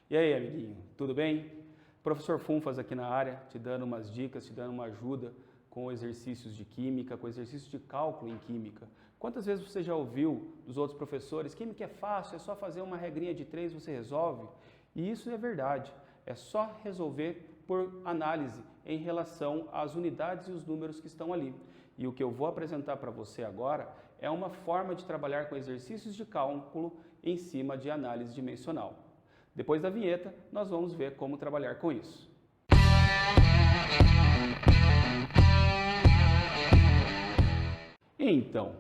E aí, amiguinho, tudo bem? Professor Funfas aqui na área, te dando umas dicas, te dando uma ajuda com exercícios de química, com exercícios de cálculo em química. Quantas vezes você já ouviu dos outros professores, química é fácil, é só fazer uma regrinha de 3 você resolve? E isso é verdade, é só resolver por análise em relação às unidades e os números que estão ali. E o que eu vou apresentar para você agora é uma forma de trabalhar com exercícios de cálculo em cima de análise dimensional. Depois da vinheta, nós vamos ver como trabalhar com isso. Então,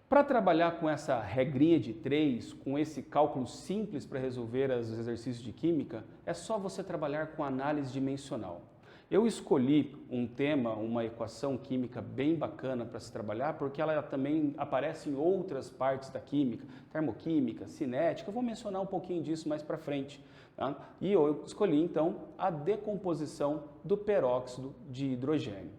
para trabalhar com essa regrinha de 3, com esse cálculo simples para resolver os exercícios de química, é só você trabalhar com análise dimensional. Eu escolhi um tema, uma equação química bem bacana para se trabalhar, porque ela também aparece em outras partes da química, termoquímica, cinética, eu vou mencionar um pouquinho disso mais para frente. Tá? E eu escolhi então a decomposição do peróxido de hidrogênio.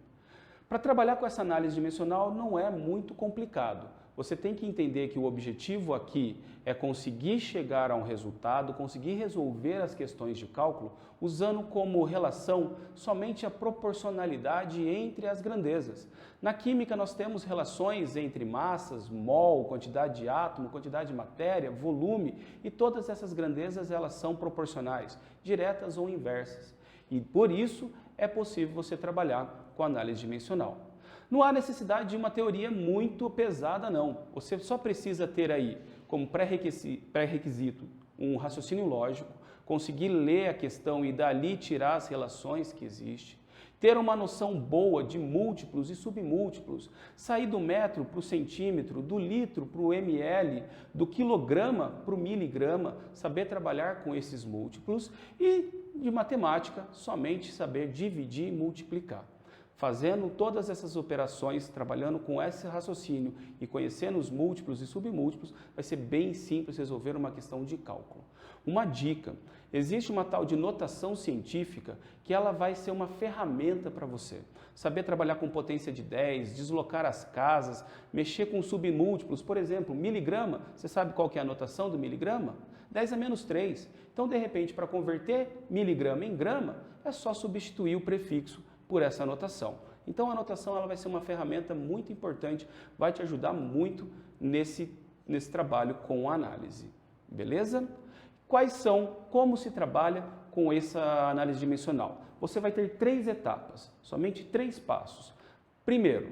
Para trabalhar com essa análise dimensional não é muito complicado. Você tem que entender que o objetivo aqui é conseguir chegar a um resultado, conseguir resolver as questões de cálculo usando como relação somente a proporcionalidade entre as grandezas. Na química nós temos relações entre massas, mol, quantidade de átomo, quantidade de matéria, volume, e todas essas grandezas elas são proporcionais, diretas ou inversas. E por isso é possível você trabalhar com análise dimensional. Não há necessidade de uma teoria muito pesada, não. Você só precisa ter aí como pré-requisito um raciocínio lógico, conseguir ler a questão e dali tirar as relações que existem, ter uma noção boa de múltiplos e submúltiplos, sair do metro para o centímetro, do litro para o ml, do quilograma para o miligrama, saber trabalhar com esses múltiplos e, de matemática, somente saber dividir e multiplicar. Fazendo todas essas operações, trabalhando com esse raciocínio e conhecendo os múltiplos e submúltiplos, vai ser bem simples resolver uma questão de cálculo. Uma dica, existe uma tal de notação científica que ela vai ser uma ferramenta para você. Saber trabalhar com potência de 10, deslocar as casas, mexer com submúltiplos, por exemplo, miligrama, você sabe qual que é a notação do miligrama? 10 a menos 3. Então, de repente, para converter miligrama em grama, é só substituir o prefixo por essa anotação. Então a anotação ela vai ser uma ferramenta muito importante, vai te ajudar muito nesse trabalho com a análise. Beleza? Como se trabalha com essa análise dimensional? Você vai ter 3 etapas, somente 3 passos. Primeiro,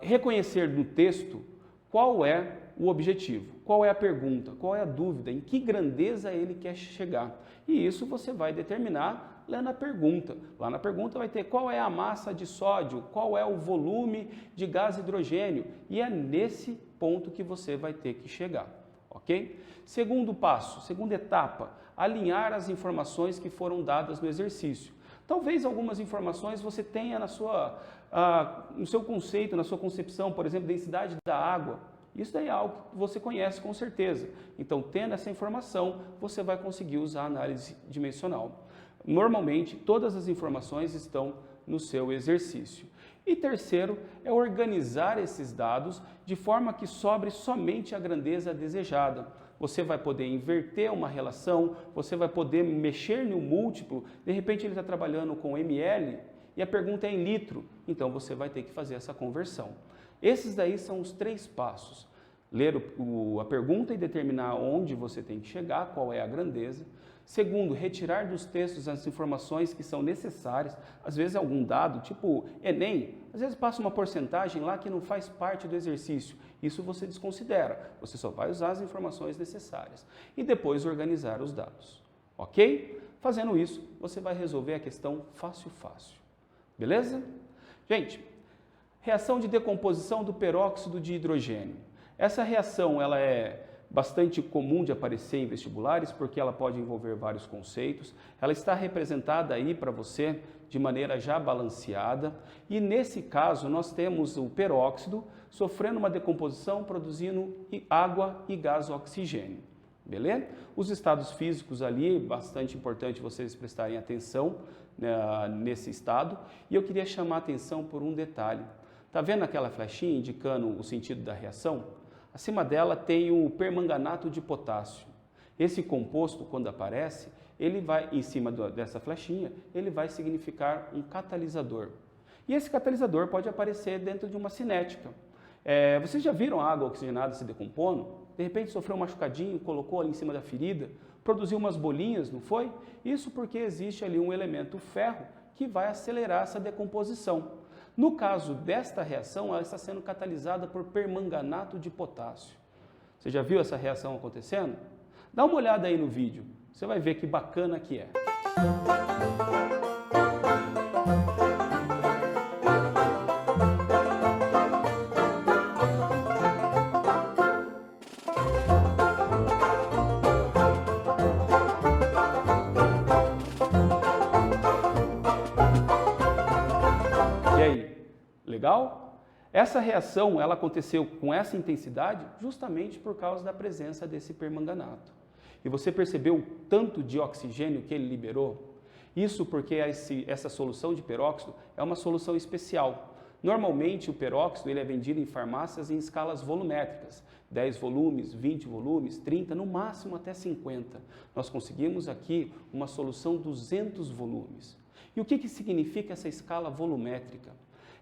reconhecer no texto qual é o objetivo, qual é a pergunta, qual é a dúvida, em que grandeza ele quer chegar. E isso você vai determinar lendo a pergunta. Lá na pergunta vai ter qual é a massa de sódio, qual é o volume de gás hidrogênio, e é nesse ponto que você vai ter que chegar, ok? Segundo passo, segunda etapa, alinhar as informações que foram dadas no exercício. Talvez algumas informações você tenha no seu conceito, na sua concepção, por exemplo, densidade da água. Isso daí é algo que você conhece com certeza. Então, tendo essa informação, você vai conseguir usar a análise dimensional. Normalmente, todas as informações estão no seu exercício. E terceiro, é organizar esses dados de forma que sobre somente a grandeza desejada. Você vai poder inverter uma relação, você vai poder mexer no múltiplo, de repente ele está trabalhando com ml e a pergunta é em litro, então você vai ter que fazer essa conversão. Esses daí são os 3 passos. Ler a pergunta e determinar onde você tem que chegar, qual é a grandeza. Segundo, retirar dos textos as informações que são necessárias. Às vezes algum dado, tipo Enem, às vezes passa uma porcentagem lá que não faz parte do exercício. Isso você desconsidera. Você só vai usar as informações necessárias. E depois organizar os dados. Ok? Fazendo isso, você vai resolver a questão fácil. Beleza? Gente, reação de decomposição do peróxido de hidrogênio. Essa reação ela é bastante comum de aparecer em vestibulares porque ela pode envolver vários conceitos. Ela está representada aí para você de maneira já balanceada e nesse caso nós temos o peróxido sofrendo uma decomposição produzindo água e gás oxigênio. Beleza? Os estados físicos ali, bastante importante vocês prestarem atenção nesse estado e eu queria chamar a atenção por um detalhe. Está vendo aquela flechinha indicando o sentido da reação? Acima dela tem o permanganato de potássio. Esse composto, quando aparece, ele vai, em cima dessa flechinha, ele vai significar um catalisador. E esse catalisador pode aparecer dentro de uma cinética. Vocês já viram a água oxigenada se decompondo? De repente sofreu um machucadinho, colocou ali em cima da ferida, produziu umas bolinhas, não foi? Isso porque existe ali um elemento ferro que vai acelerar essa decomposição. No caso desta reação, ela está sendo catalisada por permanganato de potássio. Você já viu essa reação acontecendo? Dá uma olhada aí no vídeo, você vai ver que bacana que é. E aí, legal? Essa reação ela aconteceu com essa intensidade justamente por causa da presença desse permanganato. E você percebeu o tanto de oxigênio que ele liberou? Isso porque essa solução de peróxido é uma solução especial. Normalmente o peróxido ele é vendido em farmácias em escalas volumétricas, 10 volumes, 20 volumes, 30, no máximo até 50. Nós conseguimos aqui uma solução 200 volumes. E o que significa essa escala volumétrica?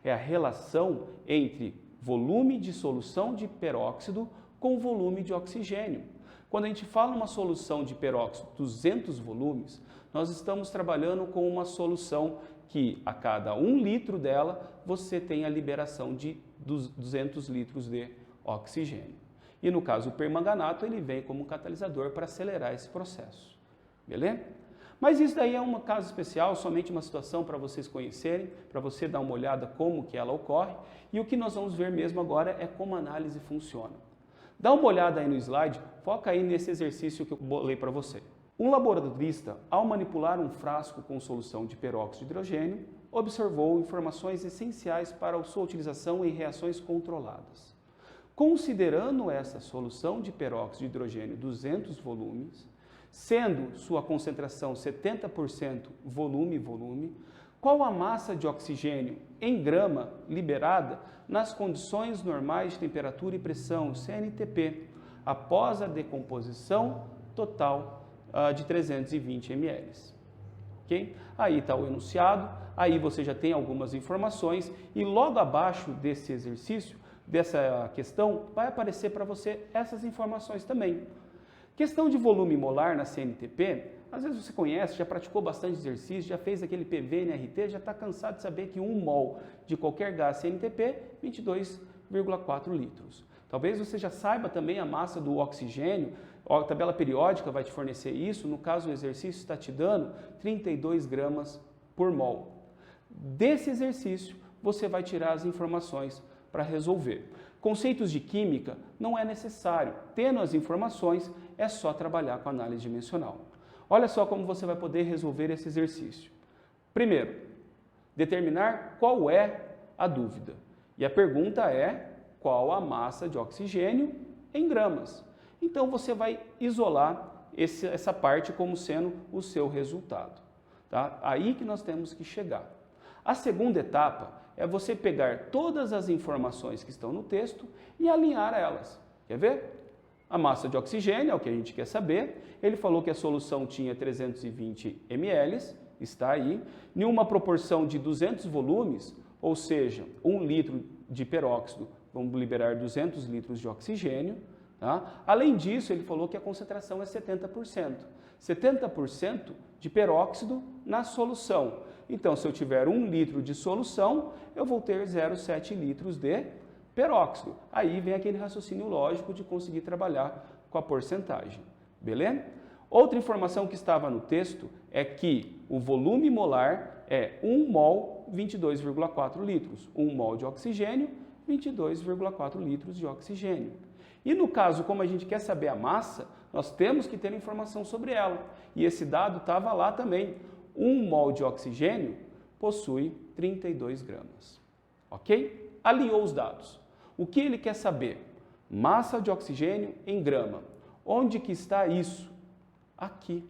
É a relação entre volume de solução de peróxido com volume de oxigênio. Quando a gente fala uma solução de peróxido 200 volumes, nós estamos trabalhando com uma solução que a cada 1 litro dela você tem a liberação de 200 litros de oxigênio. E no caso o permanganato ele vem como um catalisador para acelerar esse processo. Beleza? Mas isso daí é um caso especial, somente uma situação para vocês conhecerem, para você dar uma olhada como que ela ocorre. E o que nós vamos ver mesmo agora é como a análise funciona. Dá uma olhada aí no slide, foca aí nesse exercício que eu bolei para você. Um laboratorista, ao manipular um frasco com solução de peróxido de hidrogênio, observou informações essenciais para a sua utilização em reações controladas. Considerando essa solução de peróxido de hidrogênio 200 volumes, sendo sua concentração 70% volume-volume, qual a massa de oxigênio em grama liberada nas condições normais de temperatura e pressão, CNTP, após a decomposição total de 320 ml. Okay? Aí está o enunciado, aí você já tem algumas informações e logo abaixo desse exercício, dessa questão, vai aparecer para você essas informações também. Questão de volume molar na CNTP, às vezes você conhece, já praticou bastante exercício, já fez aquele PV-NRT, já está cansado de saber que 1 mol de qualquer gás CNTP, 22,4 litros. Talvez você já saiba também a massa do oxigênio, a tabela periódica vai te fornecer isso, no caso o exercício está te dando 32 gramas por mol. Desse exercício, você vai tirar as informações para resolver. Conceitos de química não é necessário, tendo as informações, é só trabalhar com análise dimensional. Olha só como você vai poder resolver esse exercício. Primeiro, determinar qual é a dúvida. E a pergunta é qual a massa de oxigênio em gramas. Então você vai isolar essa parte como sendo o seu resultado. Tá? Aí que nós temos que chegar. A segunda etapa é você pegar todas as informações que estão no texto e alinhar elas. Quer ver? A massa de oxigênio é o que a gente quer saber. Ele falou que a solução tinha 320 ml, está aí, em uma proporção de 200 volumes, ou seja, 1 litro de peróxido, vamos liberar 200 litros de oxigênio. Tá? Além disso, ele falou que a concentração é 70%. 70% de peróxido na solução. Então, se eu tiver 1 litro de solução, eu vou ter 0,7 litros de peróxido. Aí vem aquele raciocínio lógico de conseguir trabalhar com a porcentagem. Beleza? Outra informação que estava no texto é que o volume molar é 1 mol, 22,4 litros. 1 mol de oxigênio, 22,4 litros de oxigênio. E no caso, como a gente quer saber a massa, nós temos que ter informação sobre ela. E esse dado estava lá também. 1 mol de oxigênio possui 32 gramas. Ok? Alinhou os dados. O que ele quer saber? Massa de oxigênio em grama. Onde que está isso? Aqui.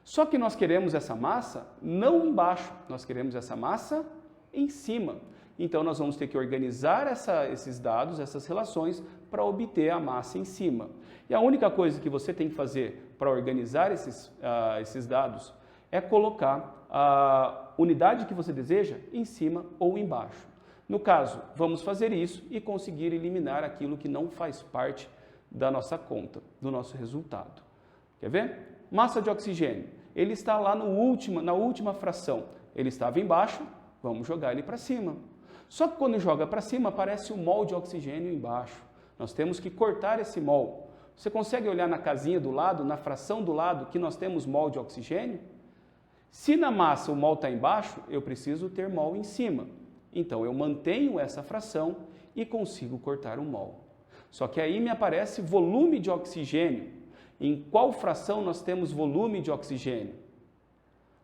Só que nós queremos essa massa não embaixo, nós queremos essa massa em cima. Então nós vamos ter que organizar esses dados, essas relações, para obter a massa em cima. E a única coisa que você tem que fazer para organizar esses dados é colocar a unidade que você deseja em cima ou embaixo. No caso, vamos fazer isso e conseguir eliminar aquilo que não faz parte da nossa conta, do nosso resultado. Quer ver? Massa de oxigênio. Ele está lá na última fração. Ele estava embaixo, vamos jogar ele para cima. Só que quando joga para cima, aparece o mol de oxigênio embaixo. Nós temos que cortar esse mol. Você consegue olhar na casinha do lado, na fração do lado, que nós temos mol de oxigênio? Se na massa o mol está embaixo, eu preciso ter mol em cima. Então, eu mantenho essa fração e consigo cortar o mol. Só que aí me aparece volume de oxigênio. Em qual fração nós temos volume de oxigênio?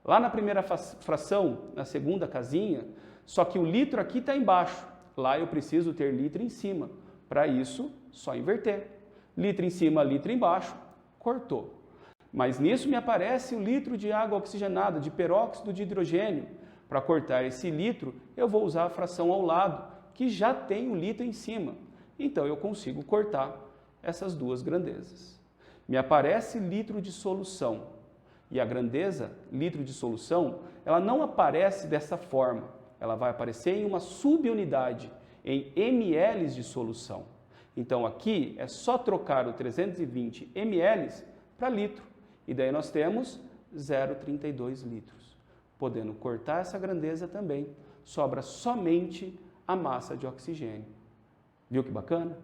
Lá na primeira fração, na segunda casinha, só que o litro aqui está embaixo. Lá eu preciso ter litro em cima. Para isso, só inverter. Litro em cima, litro embaixo, cortou. Mas nisso me aparece o litro de água oxigenada, de peróxido de hidrogênio. Para cortar esse litro, eu vou usar a fração ao lado, que já tem o litro em cima. Então, eu consigo cortar essas duas grandezas. Me aparece litro de solução. E a grandeza, litro de solução, ela não aparece dessa forma. Ela vai aparecer em uma subunidade, em ml de solução. Então, aqui é só trocar o 320 ml para litro. E daí nós temos 0,32 litros. Podendo cortar essa grandeza também, sobra somente a massa de oxigênio. Viu que bacana?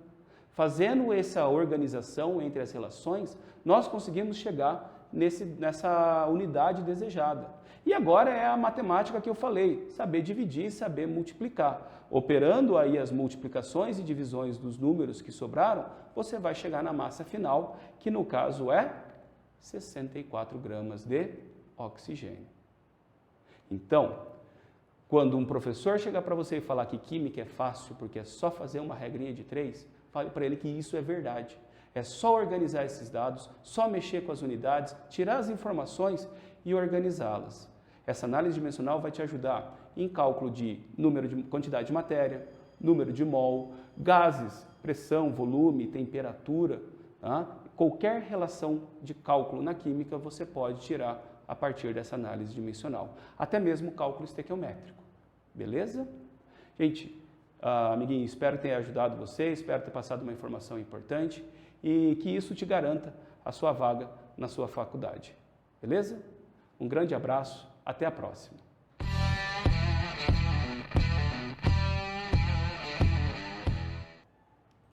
Fazendo essa organização entre as relações, nós conseguimos chegar nessa unidade desejada. E agora é a matemática que eu falei, saber dividir e saber multiplicar. Operando aí as multiplicações e divisões dos números que sobraram, você vai chegar na massa final, que no caso é 64 gramas de oxigênio. Então, quando um professor chegar para você e falar que química é fácil porque é só fazer uma regrinha de 3, fale para ele que isso é verdade. É só organizar esses dados, só mexer com as unidades, tirar as informações e organizá-las. Essa análise dimensional vai te ajudar em cálculo de número de quantidade de matéria, número de mol, gases, pressão, volume, temperatura. Tá? Qualquer relação de cálculo na química você pode tirar a partir dessa análise dimensional. Até mesmo cálculo estequiométrico. Beleza? Gente, amiguinho, espero ter ajudado você, espero ter passado uma informação importante e que isso te garanta a sua vaga na sua faculdade. Beleza? Um grande abraço, até a próxima.